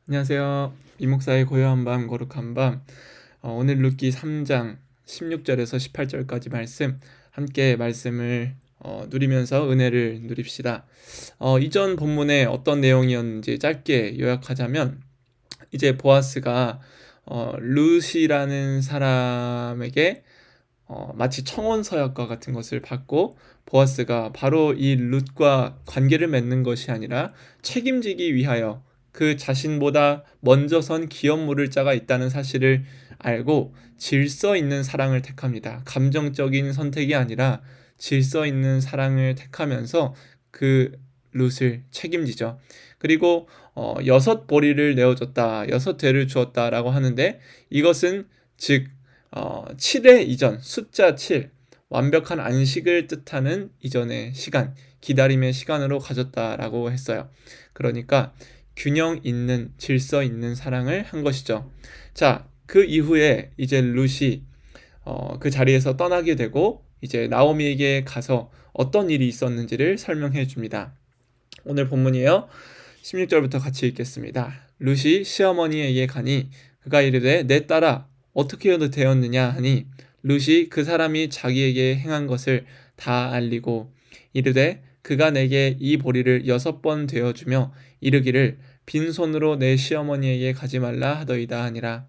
안녕하세요. 이목사의 고요한 밤 거룩한 밤. 오늘 룻기 3장 16절에서 18절까지 말씀 함께 말씀을 누리면서 은혜를 누립시다. 이전 본문에 어떤 내용이었는지 짧게 요약하자면 이제 보아스가 룻이라는 사람에게 마치 청원 서약과 같은 것을 받고 보아스가 바로 이 룻과 관계를 맺는 것이 아니라 책임지기 위하여 그 자신보다 먼저 선 기업물을 자가 있다는 사실을 알고 질서 있는 사랑을 택합니다. 감정적인 선택이 아니라 질서 있는 사랑을 택하면서 그 룻을 책임지죠. 그리고 6보리를 내어줬다, 6대를 주었다라고 하는데 이것은 즉 7의 이전, 숫자 7, 완벽한 안식을 뜻하는 이전의 시간, 기다림의 시간으로 가졌다라고 했어요. 그러니까 균형 있는, 질서 있는 사랑을 한 것이죠. 자, 그 이후에 이제 룻이 그 자리에서 떠나게 되고 이제 나오미에게 가서 어떤 일이 있었는지를 설명해 줍니다. 오늘 본문이에요. 16절부터 같이 읽겠습니다. 룻이 시어머니에게 가니 그가 이르되 내 딸아 어떻게 되었느냐 하니 룻이 그 사람이 자기에게 행한 것을 다 알리고 이르되 그가 내게 이 보리를 6번 되어주며 이르기를 빈손으로 내 시어머니에게 가지 말라 하더이다 하니라.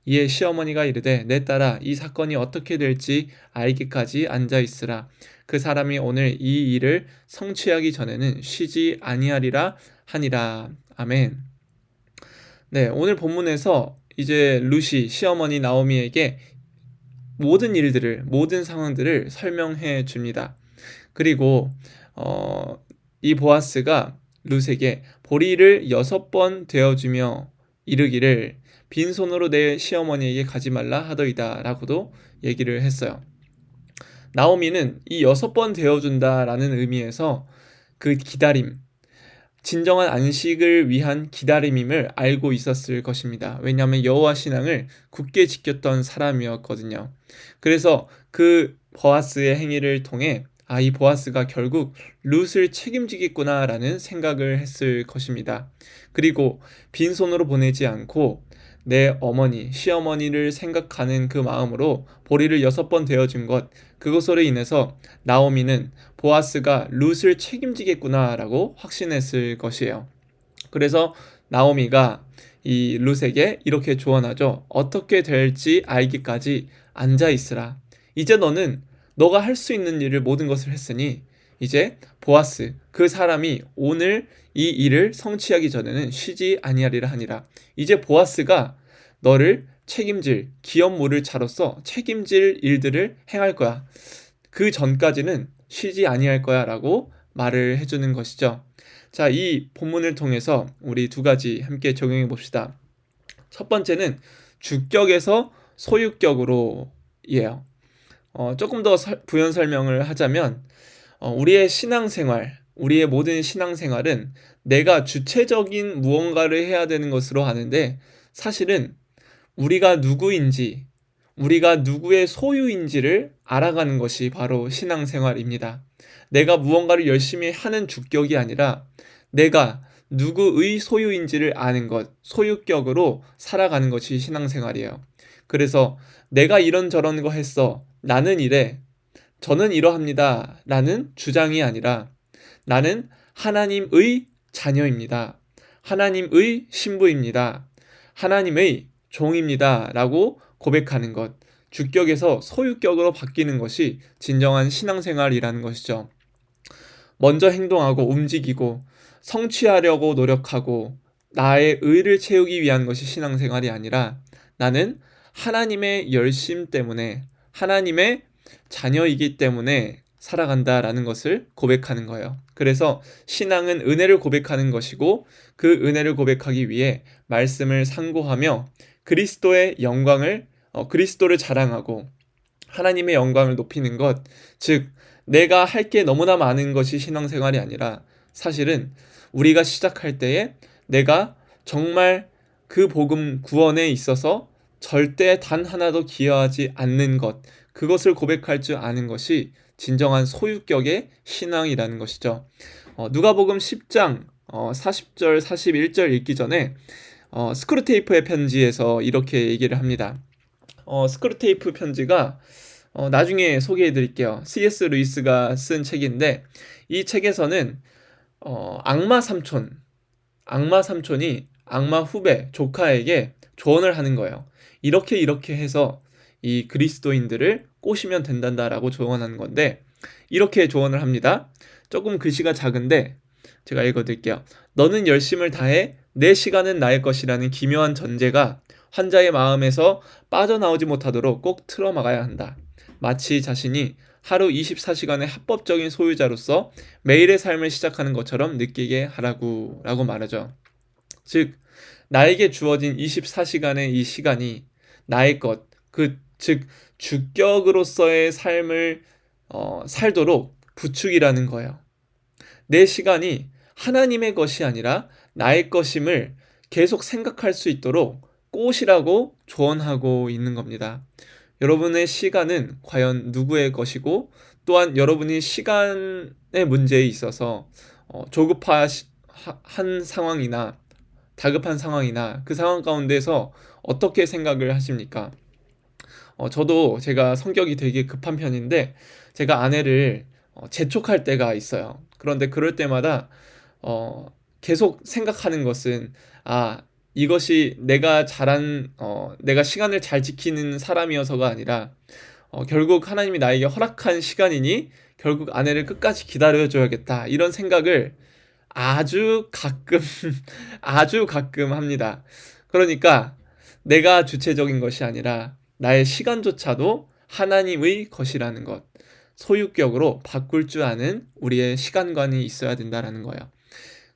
이에 시어머니가 이르되 내 딸아 이 사건이 어떻게 될지 알기까지 앉아 있으라. 그 사람이 오늘 이 일을 성취하기 전에는 쉬지 아니하리라 하니라. 아멘. 네, 오늘 본문에서 이제 룻이 시어머니 나오미에게 모든 상황들을 설명해 줍니다. 그리고 이 보아스가 룻에게 보리를 6번 되어주며 이르기를 빈손으로 내 시어머니에게 가지 말라 하더이다 라고도 얘기를 했어요. 나오미는 이 6번 되어준다라는 의미에서 그 기다림, 진정한 안식을 위한 기다림임을 알고 있었을 것입니다. 왜냐하면 여호와 신앙을 굳게 지켰던 사람이었거든요. 그래서 그 보아스의 행위를 통해 이 보아스가 결국 룻을 책임지겠구나라는 생각을 했을 것입니다. 그리고 빈손으로 보내지 않고 내 어머니, 시어머니를 생각하는 그 마음으로 보리를 6번 되어준 것, 그것으로 인해서 나오미는 보아스가 룻을 책임지겠구나라고 확신했을 것이에요. 그래서 나오미가 이 룻에게 이렇게 조언하죠. 어떻게 될지 알기까지 앉아 있으라. 이제 너는 너가 할 수 있는 일을 모든 것을 했으니 이제 보아스 그 사람이 오늘 이 일을 성취하기 전에는 쉬지 아니하리라 하니라. 이제 보아스가 너를 책임질 기업물을 차로서 책임질 일들을 행할 거야. 그 전까지는 쉬지 아니할 거야 라고 말을 해주는 것이죠. 자, 이 본문을 통해서 우리 두 가지 함께 적용해 봅시다. 첫 번째는 주격에서 소유격으로 이에요. 조금 더 부연 설명을 하자면 우리의 신앙생활, 우리의 모든 신앙생활은 내가 주체적인 무언가를 해야 되는 것으로 하는데 사실은 우리가 누구인지, 우리가 누구의 소유인지를 알아가는 것이 바로 신앙생활입니다. 내가 무언가를 열심히 하는 주격이 아니라 내가 누구의 소유인지를 아는 것, 소유격으로 살아가는 것이 신앙생활이에요. 그래서 내가 이런저런 거 했어. 나는 이래. 저는 이러합니다. 라는 주장이 아니라 나는 하나님의 자녀입니다. 하나님의 신부입니다. 하나님의 종입니다. 라고 고백하는 것. 주격에서 소유격으로 바뀌는 것이 진정한 신앙생활이라는 것이죠. 먼저 행동하고 움직이고 성취하려고 노력하고 나의 의를 채우기 위한 것이 신앙생활이 아니라 나는 하나님의 열심 때문에 하나님의 자녀이기 때문에 살아간다라는 것을 고백하는 거예요. 그래서 신앙은 은혜를 고백하는 것이고 그 은혜를 고백하기 위해 말씀을 상고하며 그리스도의 영광을 그리스도를 자랑하고 하나님의 영광을 높이는 것, 즉 내가 할 게 너무나 많은 것이 신앙생활이 아니라 사실은 우리가 시작할 때에 내가 정말 그 복음 구원에 있어서 절대 단 하나도 기여하지 않는 것, 그것을 고백할 줄 아는 것이 진정한 소유격의 신앙이라는 것이죠. 누가복음 10장 40절 41절 읽기 전에 스크루테이프의 편지에서 이렇게 얘기를 합니다. 스크루테이프 편지가 나중에 소개해 드릴게요. C.S. 루이스가 쓴 책인데 이 책에서는 악마 삼촌이 악마 후배 조카에게 조언을 하는 거예요. 이렇게 해서 이 그리스도인들을 꼬시면 된단다라고 조언하는 건데 이렇게 조언을 합니다. 조금 글씨가 작은데 제가 읽어드릴게요. 너는 열심을 다해 내 시간은 나의 것이라는 기묘한 전제가 환자의 마음에서 빠져나오지 못하도록 꼭 틀어막아야 한다. 마치 자신이 하루 24시간의 합법적인 소유자로서 매일의 삶을 시작하는 것처럼 느끼게 하라고 라고 말하죠. 즉 나에게 주어진 24시간의 이 시간이 나의 것, 즉 주격으로서의 삶을 살도록 부축이라는 거예요. 내 시간이 하나님의 것이 아니라 나의 것임을 계속 생각할 수 있도록 꽃이라고 조언하고 있는 겁니다. 여러분의 시간은 과연 누구의 것이고 또한 여러분이 시간의 문제에 있어서 조급한 상황이나 다급한 상황이나 그 상황 가운데서 어떻게 생각을 하십니까? 저도 제가 성격이 되게 급한 편인데 제가 아내를 재촉할 때가 있어요. 그런데 그럴 때마다 어, 계속 생각하는 것은 이것이 내가 시간을 잘 지키는 사람이어서가 아니라 결국 하나님이 나에게 허락한 시간이니 결국 아내를 끝까지 기다려줘야겠다 이런 생각을 아주 가끔 아주 가끔 합니다. 그러니까 내가 주체적인 것이 아니라 나의 시간조차도 하나님의 것이라는 것, 소유격으로 바꿀 줄 아는 우리의 시간관이 있어야 된다라는 거예요.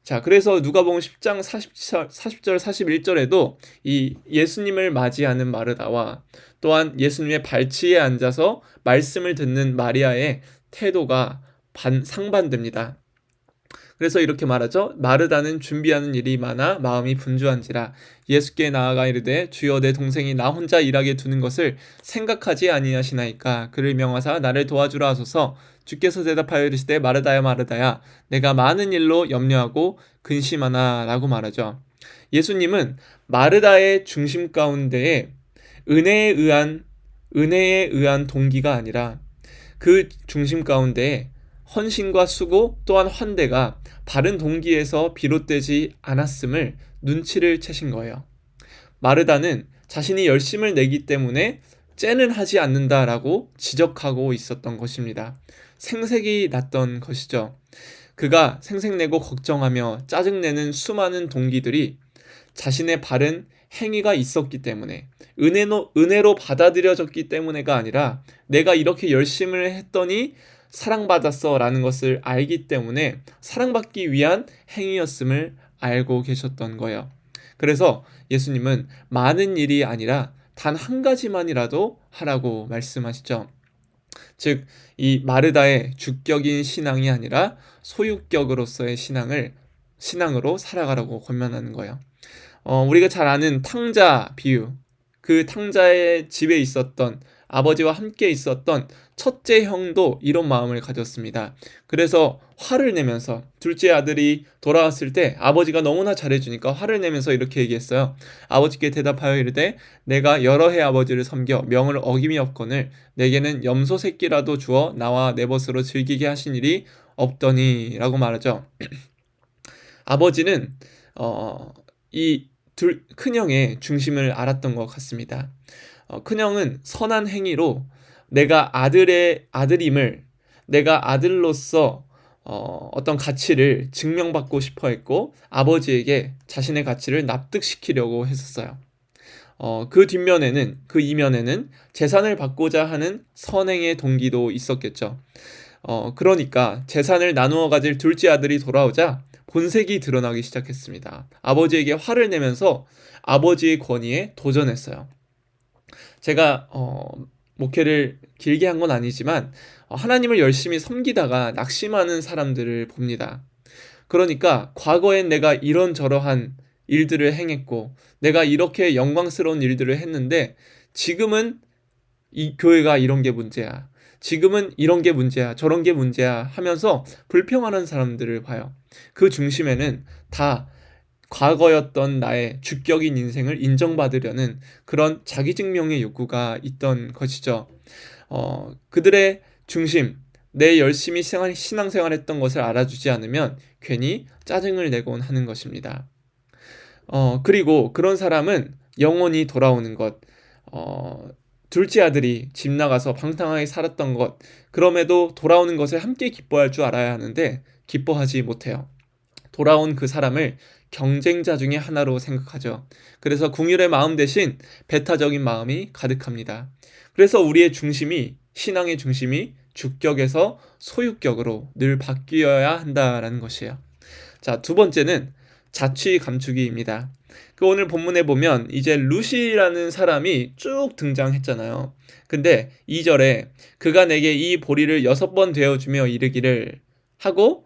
자, 그래서 누가복음 10장 40절 41절에도 이 예수님을 맞이하는 마르다와 또한 예수님의 발치에 앉아서 말씀을 듣는 마리아의 태도가 상반됩니다. 그래서 이렇게 말하죠. 마르다는 준비하는 일이 많아 마음이 분주한지라 예수께 나아가 이르되 주여 내 동생이 나 혼자 일하게 두는 것을 생각하지 아니하시나이까 그를 명하사 나를 도와주라 하소서. 주께서 대답하여 이르시되 마르다야 마르다야 내가 많은 일로 염려하고 근심하나 라고 말하죠. 예수님은 마르다의 중심 가운데에 은혜에 의한 동기가 아니라 그 중심 가운데에 헌신과 수고 또한 환대가 바른 동기에서 비롯되지 않았음을 눈치를 채신 거예요. 마르다는 자신이 열심을 내기 때문에 째는 하지 않는다라고 지적하고 있었던 것입니다. 생색이 났던 것이죠. 그가 생색내고 걱정하며 짜증내는 수많은 동기들이 자신의 바른 행위가 있었기 때문에 은혜로 받아들여졌기 때문에가 아니라 내가 이렇게 열심을 했더니 사랑받았어 라는 것을 알기 때문에 사랑받기 위한 행위였음을 알고 계셨던 거예요. 그래서 예수님은 많은 일이 아니라 단 한 가지만이라도 하라고 말씀하시죠. 즉, 이 마르다의 주격인 신앙이 아니라 소유격으로서의 신앙으로 살아가라고 권면하는 거예요. 우리가 잘 아는 탕자 비유, 그 탕자의 집에 있었던 아버지와 함께 있었던 첫째 형도 이런 마음을 가졌습니다. 그래서 화를 내면서 둘째 아들이 돌아왔을 때 아버지가 너무나 잘해주니까 화를 내면서 이렇게 얘기했어요. 아버지께 대답하여 이르되 내가 여러 해 아버지를 섬겨 명을 어김이 없거늘 내게는 염소 새끼라도 주어 나와 내 벗으로 즐기게 하신 일이 없더니 라고 말하죠. 아버지는 이 큰형의 중심을 알았던 것 같습니다. 큰형은 선한 행위로 내가 아들임을 내가 아들로서 어떤 가치를 증명받고 싶어 했고 아버지에게 자신의 가치를 납득시키려고 했었어요. 그 이면에는 재산을 받고자 하는 선행의 동기도 있었겠죠. 그러니까 재산을 나누어 가질 둘째 아들이 돌아오자 본색이 드러나기 시작했습니다. 아버지에게 화를 내면서 아버지의 권위에 도전했어요. 제가 목회를 길게 한 건 아니지만 하나님을 열심히 섬기다가 낙심하는 사람들을 봅니다. 그러니까 과거엔 내가 이런저러한 일들을 행했고 내가 이렇게 영광스러운 일들을 했는데 지금은 이 교회가 이런 게 문제야. 지금은 이런 게 문제야. 저런 게 문제야 하면서 불평하는 사람들을 봐요. 그 중심에는 다 과거였던 나의 주격인 인생을 인정받으려는 그런 자기증명의 욕구가 있던 것이죠. 그들의 중심, 내 열심히 신앙생활했던 것을 알아주지 않으면 괜히 짜증을 내곤 하는 것입니다. 그리고 그런 사람은 영원히 돌아오는 것, 둘째 아들이 집 나가서 방탕하게 살았던 것, 그럼에도 돌아오는 것을 함께 기뻐할 줄 알아야 하는데 기뻐하지 못해요. 돌아온 그 사람을 경쟁자 중에 하나로 생각하죠. 그래서 궁율의 마음 대신 배타적인 마음이 가득합니다. 그래서 우리의 중심이, 신앙의 중심이 주격에서 소유격으로 늘 바뀌어야 한다라는 것이에요. 자, 두 번째는 자취 감추기입니다. 오늘 본문에 보면 이제 루시라는 사람이 쭉 등장했잖아요. 근데 2절에 그가 내게 이 보리를 6번 되어주며 이르기를 하고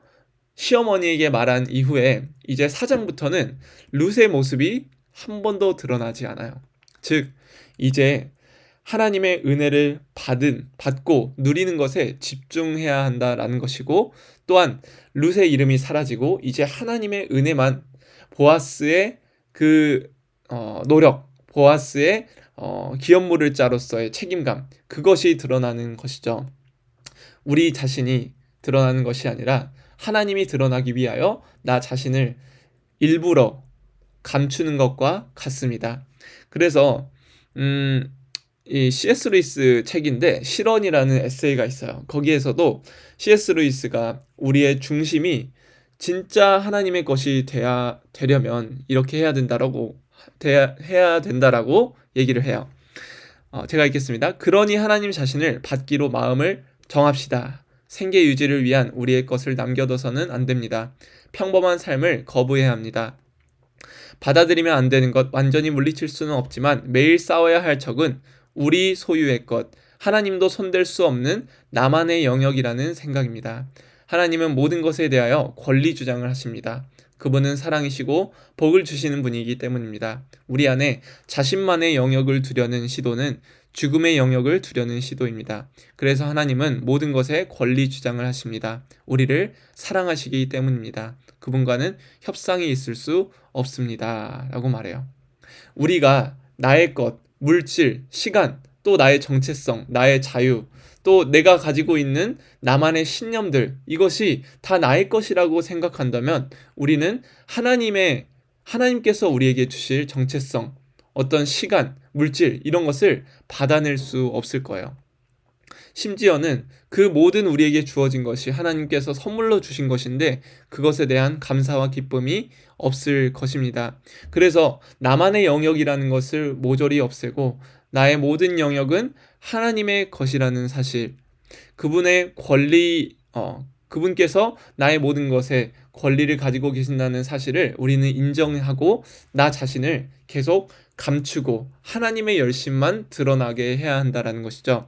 시어머니에게 말한 이후에 이제 4장부터는 룻의 모습이 한 번도 드러나지 않아요. 즉 이제 하나님의 은혜를 받고 누리는 것에 집중해야 한다라는 것이고, 또한 룻의 이름이 사라지고 이제 하나님의 은혜만, 보아스의 그 노력, 보아스의 기업 물을 자로서의 책임감, 그것이 드러나는 것이죠. 우리 자신이 드러나는 것이 아니라 하나님이 드러나기 위하여 나 자신을 일부러 감추는 것과 같습니다. 그래서 이 C.S. 루이스 책인데 실언이라는 에세이가 있어요. 거기에서도 C.S. 루이스가 우리의 중심이 진짜 하나님의 것이 되려면 이렇게 해야 된다라고 얘기를 해요. 제가 읽겠습니다. 그러니 하나님 자신을 받기로 마음을 정합시다. 생계 유지를 위한 우리의 것을 남겨둬서는 안 됩니다. 평범한 삶을 거부해야 합니다. 받아들이면 안 되는 것, 완전히 물리칠 수는 없지만 매일 싸워야 할 적은 우리 소유의 것, 하나님도 손댈 수 없는 나만의 영역이라는 생각입니다. 하나님은 모든 것에 대하여 권리 주장을 하십니다. 그분은 사랑이시고 복을 주시는 분이기 때문입니다. 우리 안에 자신만의 영역을 두려는 시도는 죽음의 영역을 두려는 시도입니다. 그래서 하나님은 모든 것에 권리 주장을 하십니다. 우리를 사랑하시기 때문입니다. 그분과는 협상이 있을 수 없습니다. 라고 말해요. 우리가 나의 것, 물질, 시간, 또 나의 정체성, 나의 자유, 또 내가 가지고 있는 나만의 신념들, 이것이 다 나의 것이라고 생각한다면 우리는 하나님께서 우리에게 주실 정체성, 어떤 시간, 물질, 이런 것을 받아낼 수 없을 거예요. 심지어는 그 모든 우리에게 주어진 것이 하나님께서 선물로 주신 것인데 그것에 대한 감사와 기쁨이 없을 것입니다. 그래서 나만의 영역이라는 것을 모조리 없애고 나의 모든 영역은 하나님의 것이라는 사실, 그분의 그분께서 나의 모든 것에 권리를 가지고 계신다는 사실을 우리는 인정하고 나 자신을 계속 감추고 하나님의 열심만 드러나게 해야 한다라는 것이죠.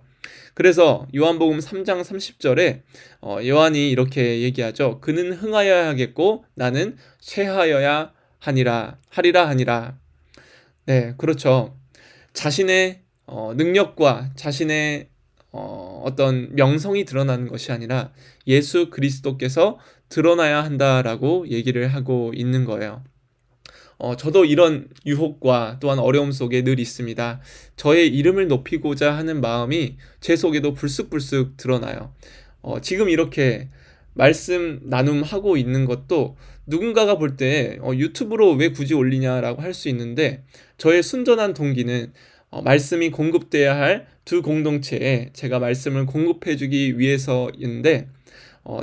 그래서 요한복음 3장 30절에 요한이 이렇게 얘기하죠. 그는 흥하여야 하겠고 나는 쇠하여야 하리라 하니라. 네, 그렇죠. 자신의 능력과 자신의 어떤 명성이 드러나는 것이 아니라 예수 그리스도께서 드러나야 한다라고 얘기를 하고 있는 거예요. 저도 이런 유혹과 또한 어려움 속에 늘 있습니다. 저의 이름을 높이고자 하는 마음이 제 속에도 불쑥불쑥 드러나요. 지금 이렇게 말씀 나눔하고 있는 것도 누군가가 볼 때 유튜브로 왜 굳이 올리냐라고 할 수 있는데, 저의 순전한 동기는 말씀이 공급돼야 할 두 공동체에 제가 말씀을 공급해주기 위해서인데,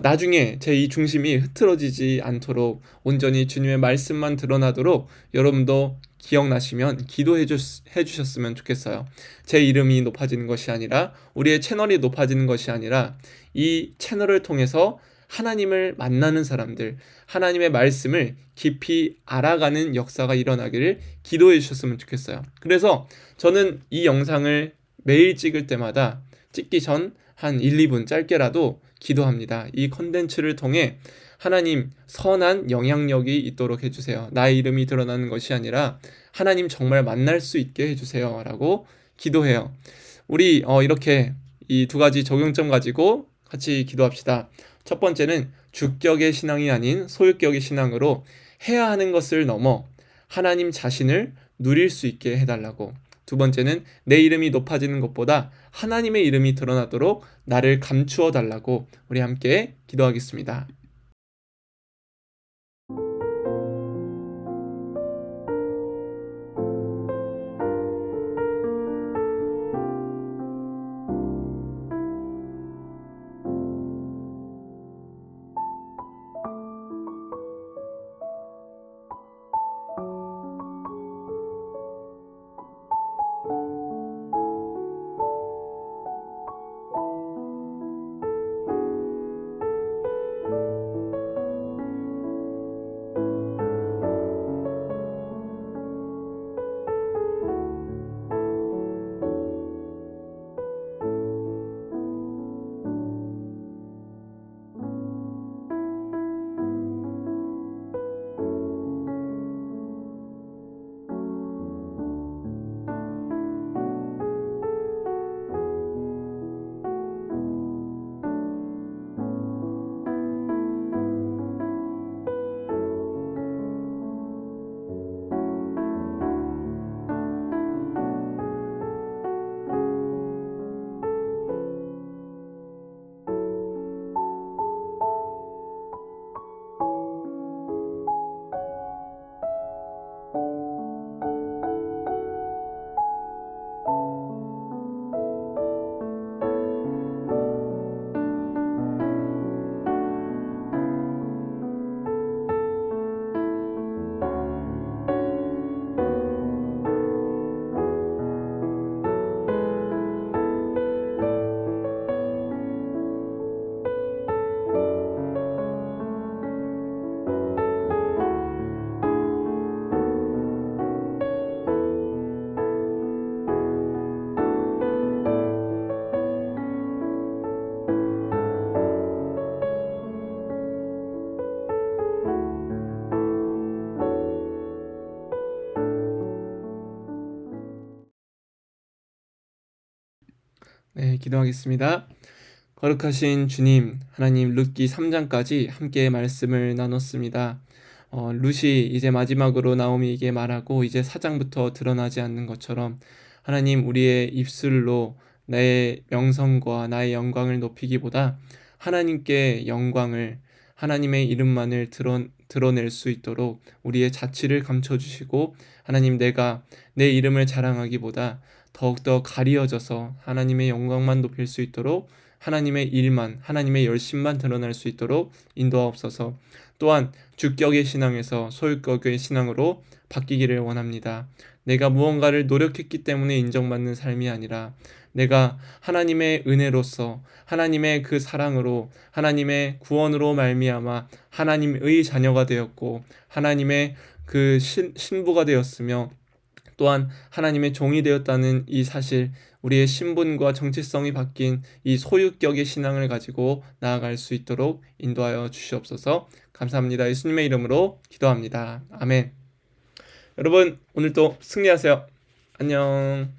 나중에 제 이 중심이 흐트러지지 않도록 온전히 주님의 말씀만 드러나도록 여러분도 기억나시면 기도해 주셨으면 좋겠어요. 제 이름이 높아지는 것이 아니라, 우리의 채널이 높아지는 것이 아니라, 이 채널을 통해서 하나님을 만나는 사람들, 하나님의 말씀을 깊이 알아가는 역사가 일어나기를 기도해 주셨으면 좋겠어요. 그래서 저는 이 영상을 매일 찍을 때마다 찍기 전 한 1, 2분 짧게라도 기도합니다. 이 컨텐츠를 통해 하나님 선한 영향력이 있도록 해주세요. 나의 이름이 드러나는 것이 아니라 하나님 정말 만날 수 있게 해주세요. 라고 기도해요. 우리 이렇게 이 두 가지 적용점 가지고 같이 기도합시다. 첫 번째는 주격의 신앙이 아닌 소유격의 신앙으로 해야 하는 것을 넘어 하나님 자신을 누릴 수 있게 해달라고. 두 번째는 내 이름이 높아지는 것보다 하나님의 이름이 드러나도록 나를 감추어 달라고 우리 함께 기도하겠습니다. 네, 기도하겠습니다. 거룩하신 주님, 하나님 룻기 3장까지 함께 말씀을 나눴습니다. 룻이 이제 마지막으로 나오미에게 말하고 이제 4장부터 드러나지 않는 것처럼 하나님 우리의 입술로 나의 명성과 나의 영광을 높이기보다 하나님께 영광을 하나님의 이름만을 드러낼 수 있도록 우리의 자취를 감춰주시고 하나님 내가 내 이름을 자랑하기보다 더욱더 가리어져서 하나님의 영광만 높일 수 있도록 하나님의 일만 하나님의 열심만 드러날 수 있도록 인도하옵소서. 또한 주격의 신앙에서 소유격의 신앙으로 바뀌기를 원합니다. 내가 무언가를 노력했기 때문에 인정받는 삶이 아니라 내가 하나님의 은혜로서 하나님의 그 사랑으로 하나님의 구원으로 말미암아 하나님의 자녀가 되었고 하나님의 그 신부가 되었으며 또한 하나님의 종이 되었다는 이 사실, 우리의 신분과 정체성이 바뀐 이 소유격의 신앙을 가지고 나아갈 수 있도록 인도하여 주시옵소서. 감사합니다. 예수님의 이름으로 기도합니다. 아멘. 여러분, 오늘도 승리하세요. 안녕.